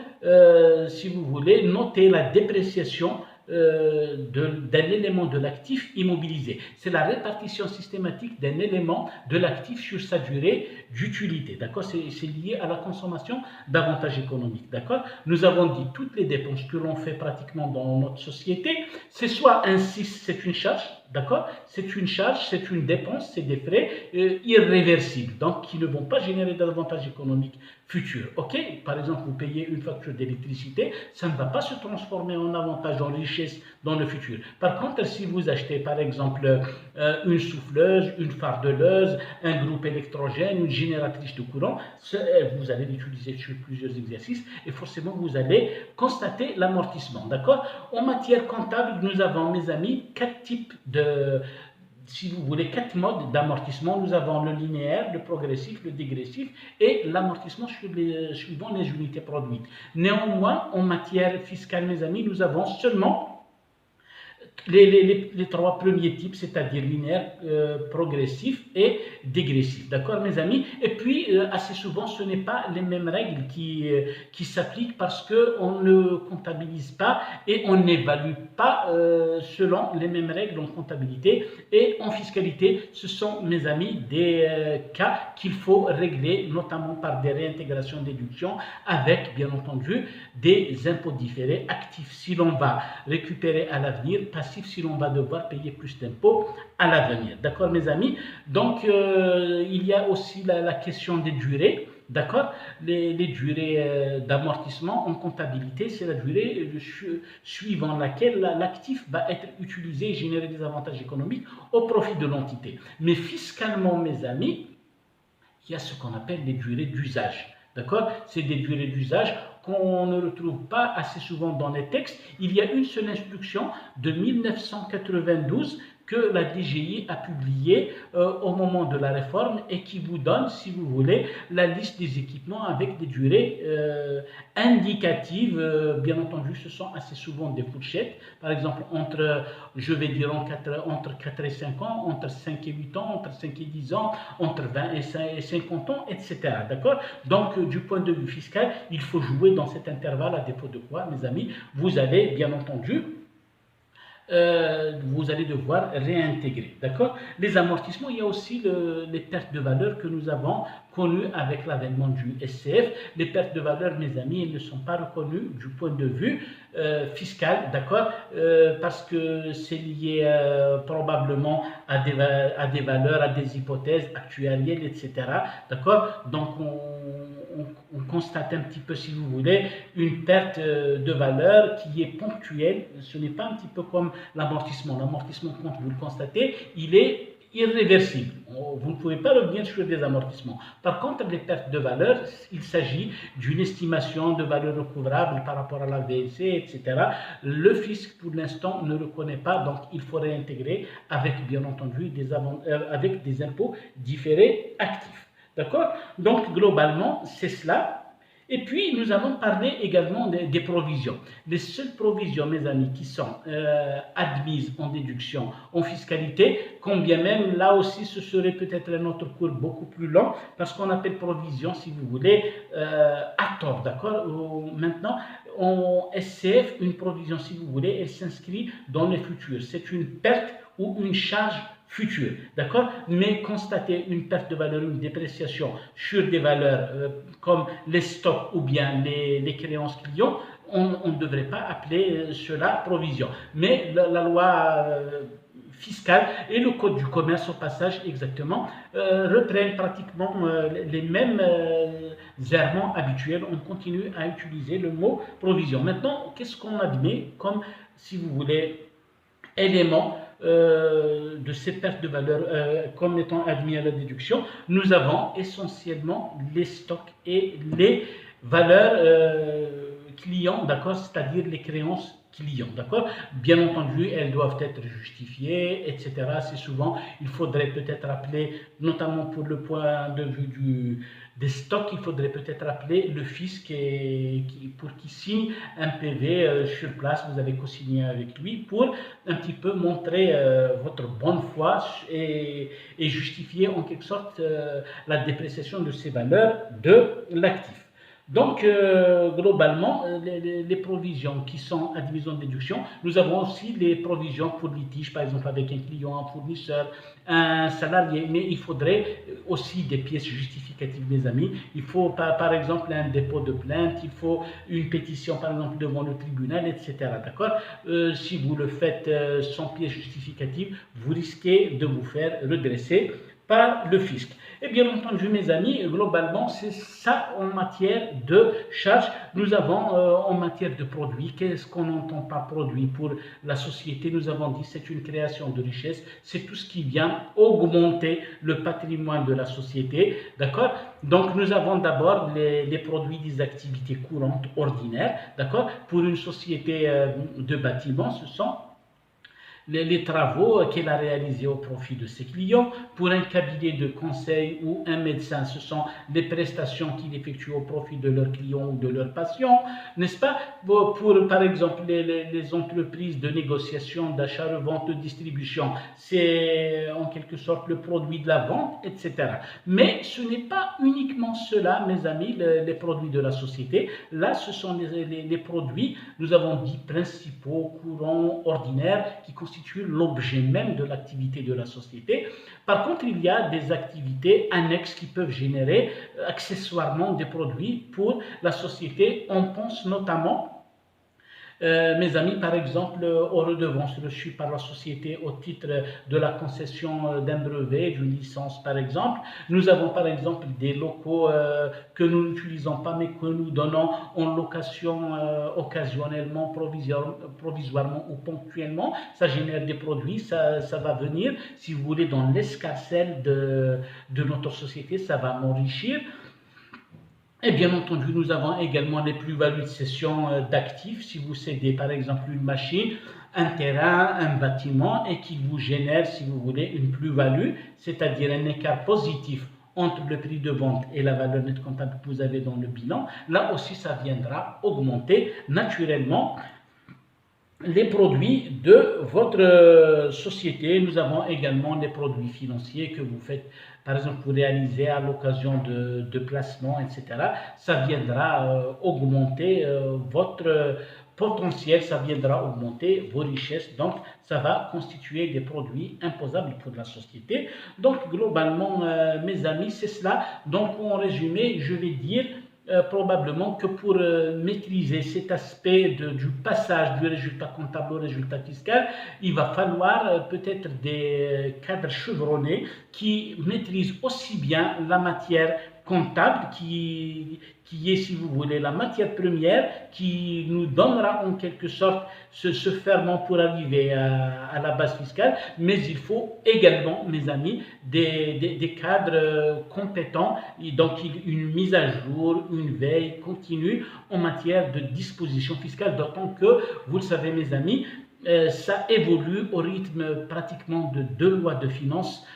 si vous voulez, noter la dépréciation d'un élément de l'actif immobilisé. C'est la répartition systématique d'un élément de l'actif sur sa durée d'utilité. D'accord? C'est lié à la consommation d'avantages économiques. D'accord? Nous avons dit toutes les dépenses que l'on fait pratiquement dans notre société, c'est soit un 6, c'est une charge, d'accord? C'est une charge, c'est une dépense, c'est des frais irréversibles, donc qui ne vont pas générer d'avantages économiques futurs. Ok? Par exemple, vous payez une facture d'électricité, ça ne va pas se transformer en avantage, en richesse dans le futur. Par contre, si vous achetez par exemple une souffleuse, une fardeleuse, un groupe électrogène, une génératrice de courant, vous allez l'utiliser sur plusieurs exercices et forcément vous allez constater l'amortissement. D'accord? En matière comptable, nous avons, mes amis, 4 types si vous voulez, 4 modes d'amortissement. Nous avons le linéaire, le progressif, le dégressif et l'amortissement suivant les unités produites. Néanmoins, en matière fiscale, mes amis, nous avons seulement les 3 premiers types, c'est-à-dire linéaire, progressif et dégressif. D'accord, mes amis? Et puis, assez souvent, ce n'est pas les mêmes règles qui s'appliquent parce qu'on ne comptabilise pas et on n'évalue pas selon les mêmes règles en comptabilité et en fiscalité. Ce sont, mes amis, des cas qu'il faut régler, notamment par des réintégrations déductions avec, bien entendu, des impôts différés, actifs si l'on va récupérer à l'avenir, passifs si l'on va devoir payer plus d'impôts à l'avenir. D'accord, mes amis? Donc, il y a aussi la question des durées. D'accord? Les durées d'amortissement en comptabilité, c'est la durée suivant laquelle l'actif va être utilisé et générer des avantages économiques au profit de l'entité. Mais fiscalement, mes amis, il y a ce qu'on appelle les durées d'usage. D'accord? C'est des durées d'usage qu'on ne retrouve pas assez souvent dans les textes. Il y a une seule instruction de 1992 que la DGI a publié au moment de la réforme et qui vous donne, si vous voulez, la liste des équipements avec des durées indicatives. Bien entendu, ce sont assez souvent des fourchettes, par exemple entre, je vais dire, entre 4 et 5 ans, entre 5 et 8 ans, entre 5 et 10 ans, entre 20 et 50 ans, etc. D'accord? Donc, du point de vue fiscal, il faut jouer dans cet intervalle, à défaut de quoi, mes amis, vous allez, bien entendu, vous allez devoir réintégrer. D'accord? Les amortissements, il y a aussi les pertes de valeur que nous avons connues avec l'avènement du SCF. Les pertes de valeur, mes amis, elles ne sont pas reconnues du point de vue fiscal, d'accord? Parce que c'est lié probablement à des valeurs, à des hypothèses actuarielles, etc. D'accord? Donc, on constate un petit peu, si vous voulez, une perte de valeur qui est ponctuelle. Ce n'est pas un petit peu comme l'amortissement. L'amortissement, quand vous le constatez, il est irréversible. Vous ne pouvez pas revenir sur des amortissements. Par contre, les pertes de valeur, il s'agit d'une estimation de valeur recouvrable par rapport à la VLC, etc. Le fisc, pour l'instant, ne le connaît pas, donc il faut réintégrer avec, bien entendu, avec des impôts différés actifs. D'accord? Donc, globalement, c'est cela. Et puis, nous allons parler également des provisions. Les seules provisions, mes amis, qui sont admises en déduction, en fiscalité, quand bien même, là aussi, ce serait peut-être un autre cours beaucoup plus long, parce qu'on appelle provision, si vous voulez, à tort, d'accord? Maintenant, en SCF, une provision, si vous voulez, elle s'inscrit dans le futur. C'est une perte ou une charge future, d'accord? Mais constater une perte de valeur, une dépréciation sur des valeurs comme les stocks ou bien les créances clients, on ne devrait pas appeler cela provision. Mais la loi fiscale et le code du commerce au passage exactement reprennent pratiquement les mêmes errements habituels. On continue à utiliser le mot provision. Maintenant, qu'est-ce qu'on admet comme, si vous voulez, élément de ces pertes de valeur comme étant admis à la déduction? Nous avons essentiellement les stocks et les valeurs clients, d'accord, c'est-à-dire les créances clients, d'accord. Bien entendu, elles doivent être justifiées, etc. C'est souvent, il faudrait peut-être appeler, notamment pour le point de vue des stocks, il faudrait peut-être appeler le fisc pour qu'il signe un PV sur place. Vous avez co-signé avec lui pour un petit peu montrer votre bonne foi et justifier en quelque sorte la dépréciation de ces valeurs de l'actif. Donc, globalement, les provisions qui sont admises en déduction, nous avons aussi les provisions pour litige, par exemple avec un client, un fournisseur, un salarié, mais il faudrait aussi des pièces justificatives, mes amis. Il faut, par exemple, un dépôt de plainte, il faut une pétition, par exemple, devant le tribunal, etc. D'accord? Si vous le faites sans pièces justificatives, vous risquez de vous faire redresser par le fisc. Et bien entendu, mes amis, globalement, c'est ça en matière de charges. Nous avons en matière de produits, qu'est-ce qu'on entend par produit pour la société? Nous avons dit c'est une création de richesse, c'est tout ce qui vient augmenter le patrimoine de la société, d'accord? Donc nous avons d'abord les produits des activités courantes ordinaires, d'accord? Pour une société de bâtiment, ce sont les travaux qu'elle a réalisés au profit de ses clients. Pour un cabinet de conseil ou un médecin, ce sont les prestations qu'il effectue au profit de leurs clients ou de leurs patients, n'est-ce pas? Pour, par exemple, les entreprises de négociation, d'achat, revente, de distribution, c'est en quelque sorte le produit de la vente, etc. Mais ce n'est pas uniquement cela, mes amis, les produits de la société. Là, ce sont les produits, nous avons dit principaux, courants, ordinaires, qui constituent l'objet même de l'activité de la société. Par contre, il y a des activités annexes qui peuvent générer accessoirement des produits pour la société. On pense notamment, mes amis, par exemple, aux redevances reçues par la société au titre de la concession d'un brevet, d'une licence, par exemple. Nous avons, par exemple, des locaux que nous n'utilisons pas, mais que nous donnons en location occasionnellement, provisoirement ou ponctuellement. Ça génère des produits, ça va venir, si vous voulez, dans l'escarcelle de notre société, ça va m'enrichir. Et bien entendu, nous avons également les plus-values de cession d'actifs. Si vous cédez par exemple une machine un terrain, un bâtiment et qui vous génère, si vous voulez, une plus-value, c'est-à-dire un écart positif entre le prix de vente et la valeur nette comptable que vous avez dans le bilan, là aussi ça viendra augmenter naturellement les produits de votre société. Nous avons également des produits financiers que vous faites, par exemple, vous réalisez à l'occasion de placements, etc. Ça viendra augmenter votre potentiel, ça viendra augmenter vos richesses. Donc, ça va constituer des produits imposables pour la société. Donc, globalement, mes amis, c'est cela. Donc, en résumé, je vais dire probablement que pour maîtriser cet aspect du passage du résultat comptable au résultat fiscal, il va falloir peut-être des cadres chevronnés qui maîtrisent aussi bien la matière comptable qui est, si vous voulez, la matière première qui nous donnera en quelque sorte ce ferment pour arriver à la base fiscale, mais il faut également, mes amis, des cadres compétents, et donc une mise à jour, une veille continue en matière de disposition fiscale, d'autant que, vous le savez mes amis, ça évolue au rythme pratiquement de 2 lois de finances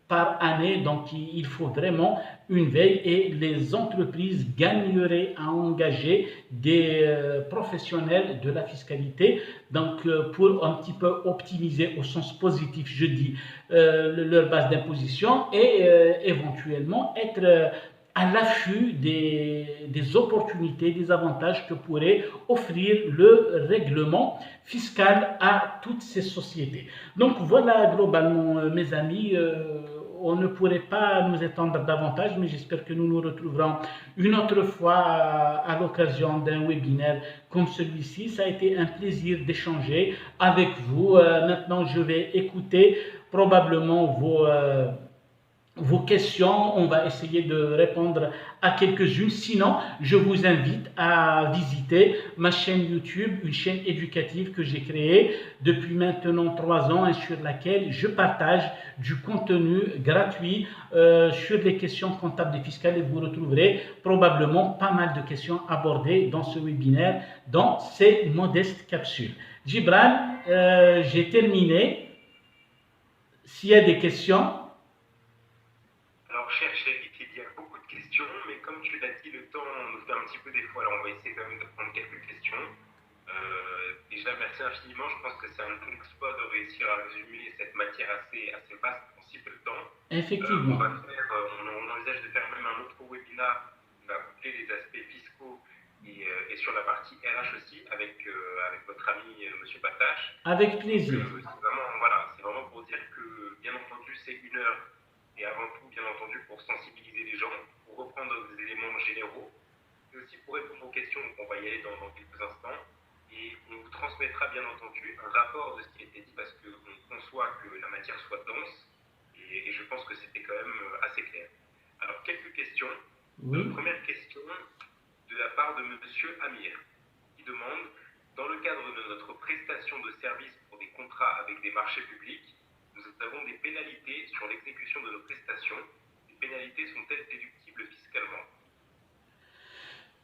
par année, donc il faut vraiment une veille et les entreprises gagneraient à engager des professionnels de la fiscalité, donc pour un petit peu optimiser au sens positif, je dis, leur base d'imposition et éventuellement être à l'affût des opportunités, des avantages que pourrait offrir le règlement fiscal à toutes ces sociétés. Donc voilà globalement mes amis, on ne pourrait pas nous étendre davantage, mais j'espère que nous nous retrouverons une autre fois à l'occasion d'un webinaire comme celui-ci. Ça a été un plaisir d'échanger avec vous. Maintenant, je vais écouter probablement vos questions, on va essayer de répondre à quelques-unes. Sinon, je vous invite à visiter ma chaîne YouTube, une chaîne éducative que j'ai créée depuis maintenant 3 ans et sur laquelle je partage du contenu gratuit sur les questions comptables et fiscales et vous retrouverez probablement pas mal de questions abordées dans ce webinaire, dans ces modestes capsules. Gibran, j'ai terminé. S'il y a des questions. Alors, cher Chéri, il y a beaucoup de questions, mais comme tu l'as dit, le temps nous fait un petit peu défaut, alors on va essayer quand même de prendre quelques questions. Déjà, merci infiniment, je pense que c'est un exploit de réussir à résumer cette matière assez vaste en si peu de temps. Effectivement. On envisage de faire même un autre webinaire qui va coupler les aspects fiscaux et sur la partie RH aussi, avec votre ami Monsieur Patache. Avec plaisir. C'est vraiment pour dire que, bien entendu, c'est 1 heure. Et avant tout, bien entendu, pour sensibiliser les gens, pour reprendre des éléments généraux, et aussi pour répondre aux questions, on va y aller dans quelques instants. Et on vous transmettra, bien entendu, un rapport de ce qui a été dit, parce qu'on conçoit que la matière soit dense, et je pense que c'était quand même assez clair. Alors, quelques questions. Oui. Première question de la part de Monsieur Amir, qui demande, dans le cadre de notre prestation de services pour des contrats avec des marchés publics, nous avons des pénalités sur l'exécution de nos prestations. Les pénalités sont-elles déductibles fiscalement?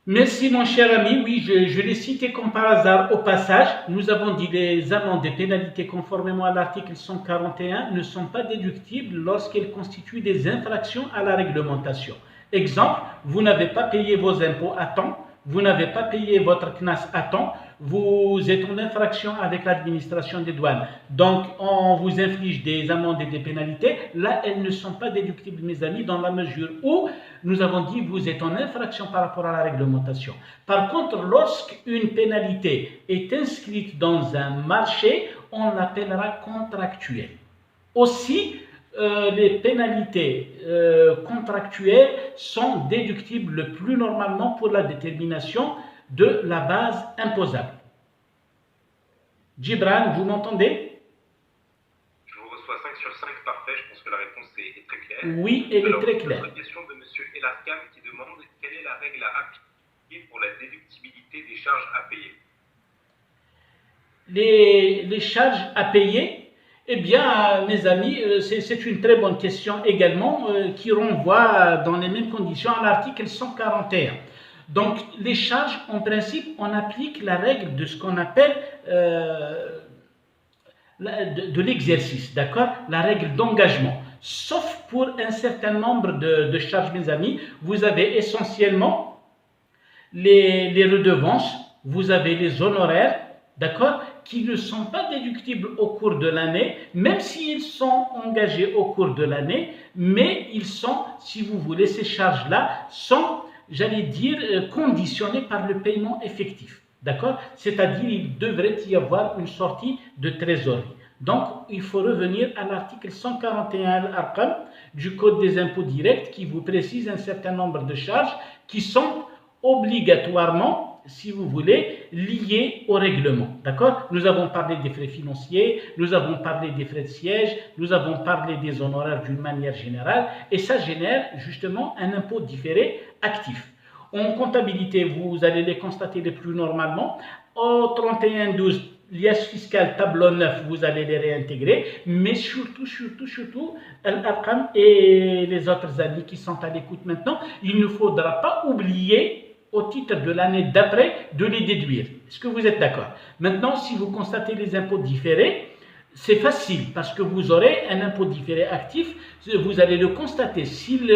Merci mon cher ami, oui, je l'ai cité comme par hasard au passage. Nous avons dit les amendes et pénalités conformément à l'article 141 ne sont pas déductibles lorsqu'elles constituent des infractions à la réglementation. Exemple, vous n'avez pas payé vos impôts à temps, vous n'avez pas payé votre CNAS à temps, vous êtes en infraction avec l'administration des douanes. Donc, on vous inflige des amendes et des pénalités. Là, elles ne sont pas déductibles, mes amis, dans la mesure où nous avons dit vous êtes en infraction par rapport à la réglementation. Par contre, lorsqu'une pénalité est inscrite dans un marché, on l'appellera contractuelle. Aussi, les pénalités contractuelles sont déductibles le plus normalement pour la détermination de la base imposable. Gibran, vous m'entendez? Je vous reçois 5 sur 5, parfait, je pense que la réponse est très claire. Oui, elle est très claire. Une question de M. Elarkam qui demande quelle est la règle à appliquer pour la déductibilité des charges à payer. Les charges à payer, eh bien, mes amis, c'est une très bonne question également qui renvoie dans les mêmes conditions à l'article 141. Donc, les charges, en principe, on applique la règle de ce qu'on appelle de l'exercice, d'accord? La règle d'engagement. Sauf pour un certain nombre de charges, mes amis, vous avez essentiellement les redevances, vous avez les honoraires, d'accord, qui ne sont pas déductibles au cours de l'année, même s'ils sont engagés au cours de l'année, mais ils sont, si vous voulez, ces charges-là sont, j'allais dire, conditionnées par le paiement effectif, d'accord? C'est-à-dire, il devrait y avoir une sortie de trésorerie. Donc, il faut revenir à l'article 141 Al-Arqam du Code des impôts directs qui vous précise un certain nombre de charges qui sont obligatoirement, si vous voulez, liées au règlement. D'accord? Nous avons parlé des frais financiers, nous avons parlé des frais de siège, nous avons parlé des honoraires d'une manière générale, et ça génère justement un impôt différé actif. En comptabilité, vous allez les constater les plus normalement. Au 31-12, liasse fiscale, tableau 9, vous allez les réintégrer, mais surtout, Al-Arqam et les autres amis qui sont à l'écoute maintenant, il ne faudra pas oublier au titre de l'année d'après de les déduire. Est-ce que vous êtes d'accord? Maintenant, si vous constatez les impôts différés, c'est facile parce que vous aurez un impôt différé actif, vous allez le constater. S'il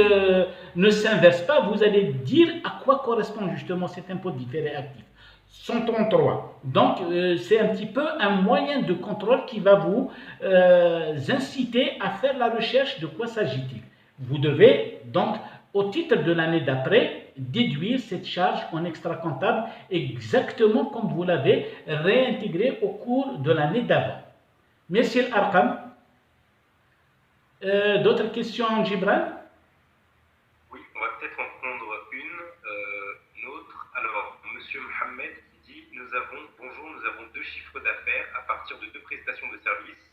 ne s'inverse pas, vous allez dire à quoi correspond justement cet impôt différé actif. 133. Donc, c'est un petit peu un moyen de contrôle qui va vous inciter à faire la recherche de quoi s'agit-il. Vous devez donc, au titre de l'année d'après, déduire cette charge en extra-comptable exactement comme vous l'avez réintégrée au cours de l'année d'avant. Merci Al-Arqam. D'autres questions, Gibran? Oui, on va peut-être en prendre une autre. Alors, Monsieur Mohamed qui dit bonjour, nous avons deux chiffres d'affaires à partir de deux prestations de services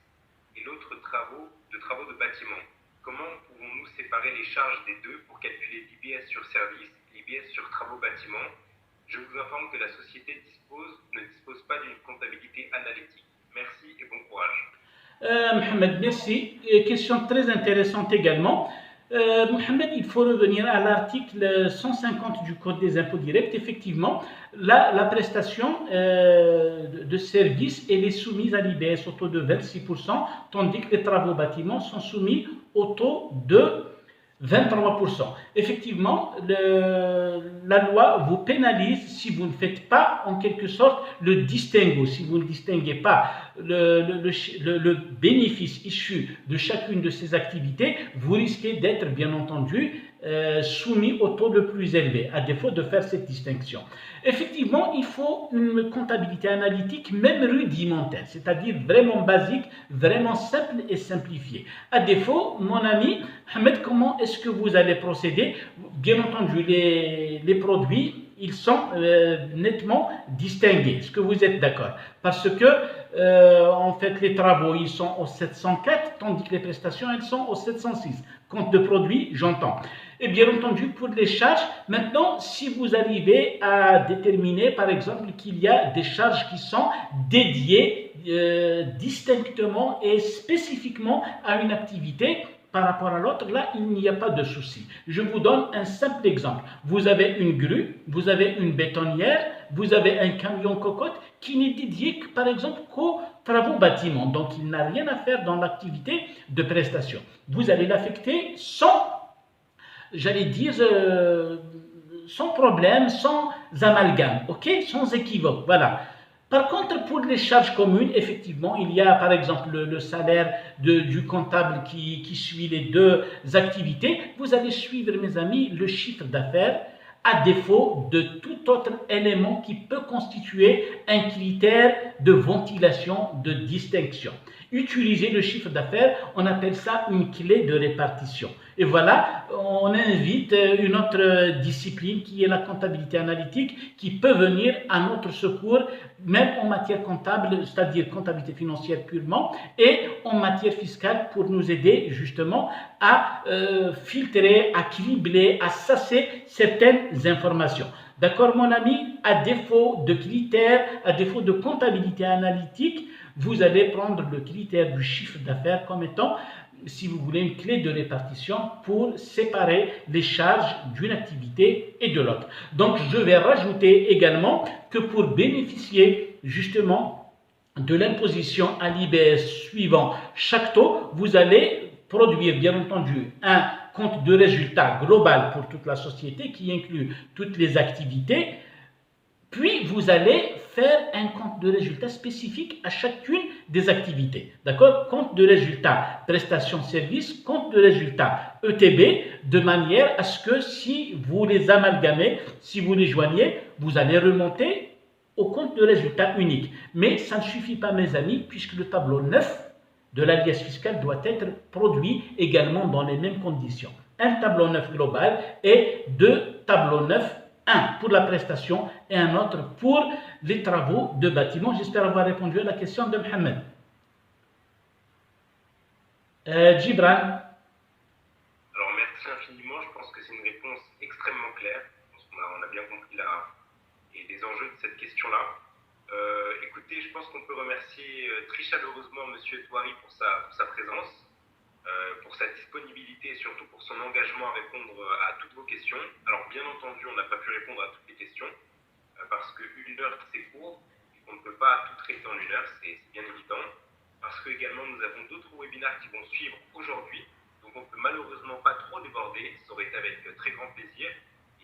et l'autre de travaux de bâtiment. Comment pouvons-nous séparer les charges des deux pour calculer l'IBS sur service et l'IBS sur travaux bâtiment? Je vous informe que la société ne dispose pas d'une comptabilité analytique. Merci et bon courage. Mohamed, merci. Question très intéressante également. Mohamed, il faut revenir à l'article 150 du Code des impôts directs. Effectivement, la prestation de service elle est soumise à l'IBS au taux de 26%, tandis que les travaux bâtiments sont soumis au taux de 23%. Effectivement, la loi vous pénalise si vous ne faites pas en quelque sorte le distinguo, si vous ne distinguez pas le bénéfice issu de chacune de ces activités, vous risquez d'être bien entendu soumis au taux le plus élevé, à défaut de faire cette distinction. Effectivement, il faut une comptabilité analytique, même rudimentaire, c'est-à-dire vraiment basique, vraiment simple et simplifiée. À défaut, mon ami Ahmed, comment est-ce que vous allez procéder? Bien entendu, les produits, ils sont nettement distingués. Est-ce que vous êtes d'accord? Parce que, en fait, les travaux, ils sont au 704, tandis que les prestations, elles sont au 706. Compte de produits, j'entends. Et bien entendu, pour les charges, maintenant, si vous arrivez à déterminer, par exemple, qu'il y a des charges qui sont dédiées distinctement et spécifiquement à une activité, par rapport à l'autre, là, il n'y a pas de souci. Je vous donne un simple exemple. Vous avez une grue, vous avez une bétonnière, vous avez un camion cocotte qui n'est dédié, par exemple, qu'aux travaux bâtiments. Donc, il n'a rien à faire dans l'activité de prestation. Vous allez l'affecter sans, j'allais dire, sans problème, sans amalgame, ok? Sans équivoque, voilà. Par contre, pour les charges communes, effectivement, il y a par exemple le salaire du comptable qui suit les deux activités. Vous allez suivre, mes amis, le chiffre d'affaires à défaut de tout autre élément qui peut constituer un critère de ventilation, de distinction. Utiliser le chiffre d'affaires, on appelle ça une clé de répartition. Et voilà, on invite une autre discipline qui est la comptabilité analytique qui peut venir à notre secours, même en matière comptable, c'est-à-dire comptabilité financière purement, et en matière fiscale pour nous aider justement à filtrer, à cribler, à sasser certaines informations. D'accord, mon ami? À défaut de critères, à défaut de comptabilité analytique, vous allez prendre le critère du chiffre d'affaires comme étant, si vous voulez, une clé de répartition pour séparer les charges d'une activité et de l'autre. Donc, je vais rajouter également que pour bénéficier justement de l'imposition à l'IBS suivant chaque taux, vous allez produire bien entendu un compte de résultat global pour toute la société qui inclut toutes les activités, puis vous allez faire un compte de résultat spécifique à chacune des activités. D'accord? Compte de résultat prestation-service, compte de résultat ETB, de manière à ce que si vous les amalgamez, si vous les joignez, vous allez remonter au compte de résultat unique. Mais ça ne suffit pas, mes amis, puisque le tableau 9 de l'alias fiscal doit être produit également dans les mêmes conditions. Un tableau 9 global et deux tableaux 9, un pour la prestation et un autre pour les travaux de bâtiment. J'espère avoir répondu à la question de Mohamed. Gibran. Alors merci infiniment, je pense que c'est une réponse extrêmement claire. Je pense qu'on a bien compris les enjeux de cette question-là. Écoutez, je pense qu'on peut remercier très chaleureusement Monsieur Touari pour sa présence, pour sa disponibilité et surtout pour son engagement à répondre à toutes vos questions. Alors bien entendu, on n'a pas pu répondre à toutes les questions parce qu'une heure c'est court et qu'on ne peut pas tout traiter en une heure, c'est bien évident. Parce que également nous avons d'autres webinaires qui vont suivre aujourd'hui, donc on ne peut malheureusement pas trop déborder, ça aurait été avec très grand plaisir.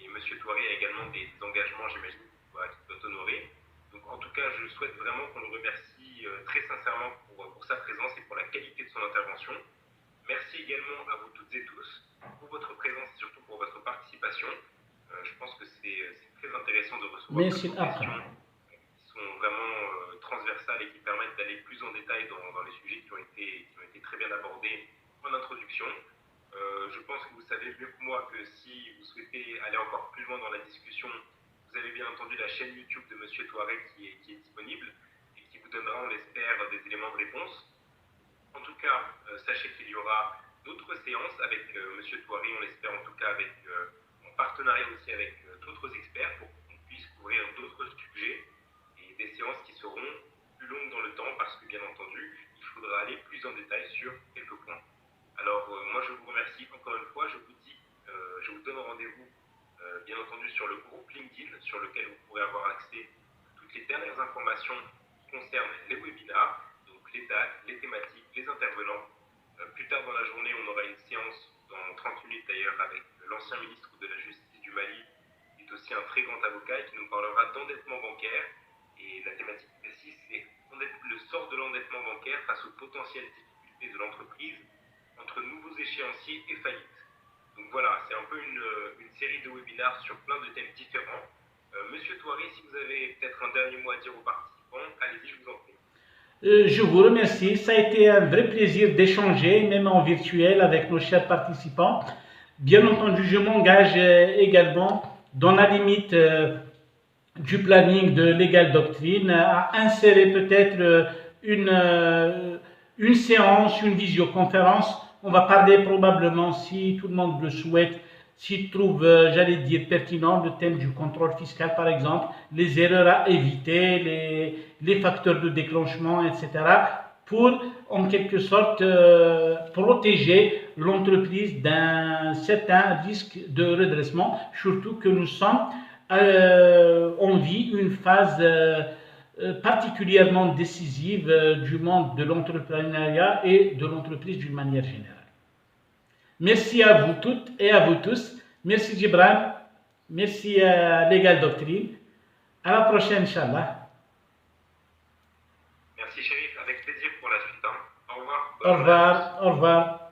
Et Monsieur Touari a également des engagements, j'imagine, qu'il doit honorer. Donc en tout cas, je souhaite vraiment qu'on le remercie très sincèrement pour sa présence et pour la qualité de son intervention. Merci également à vous toutes et tous pour votre présence et surtout pour votre participation. Je pense que c'est très intéressant de recevoir des questions qui sont vraiment transversales et qui permettent d'aller plus en détail dans les sujets qui ont été très bien abordés en introduction. Je pense que vous savez mieux que moi que si vous souhaitez aller encore plus loin dans la discussion, vous avez bien entendu la chaîne YouTube de Monsieur Touareg qui est disponible et qui vous donnera, on l'espère, des éléments de réponse. En tout cas, sachez qu'il y aura d'autres séances avec Monsieur Touari, on l'espère en tout cas en partenariat aussi avec d'autres experts pour qu'on puisse couvrir d'autres sujets et des séances qui seront plus longues dans le temps parce que bien entendu, il faudra aller plus en détail sur quelques points. Alors moi je vous remercie encore une fois, je vous donne rendez-vous bien entendu sur le groupe LinkedIn sur lequel vous pourrez avoir accès à toutes les dernières informations qui concernent les webinars, donc les dates, les thématiques, les intervenants. Plus tard dans la journée, on aura une séance dans 30 minutes d'ailleurs avec l'ancien ministre de la Justice du Mali, qui est aussi un très grand avocat et qui nous parlera d'endettement bancaire. Et la thématique précise, c'est le sort de l'endettement bancaire face aux potentielles difficultés de l'entreprise entre nouveaux échéanciers et faillites. Donc voilà, c'est un peu une série de webinars sur plein de thèmes différents. Monsieur Touari, si vous avez peut-être un dernier mot à dire aux participants, allez-y, je vous en prie. Je vous remercie. Ça a été un vrai plaisir d'échanger, même en virtuel, avec nos chers participants. Bien entendu, je m'engage également, dans la limite du planning de Legal Doctrine, à insérer peut-être une séance, une visioconférence. On va parler probablement, si tout le monde le souhaite, s'il trouve, j'allais dire, pertinent, le thème du contrôle fiscal, par exemple, les erreurs à éviter, les facteurs de déclenchement, etc., pour, en quelque sorte, protéger l'entreprise d'un certain risque de redressement, surtout que nous sommes, on vit une phase particulièrement décisive du monde de l'entrepreneuriat et de l'entreprise d'une manière générale. Merci à vous toutes et à vous tous. Merci Gibran. Merci à Legal Doctrine. À la prochaine, Inch'Allah. Merci Chérif, avec plaisir pour la suite. Hein. Au revoir. Au revoir. Au revoir.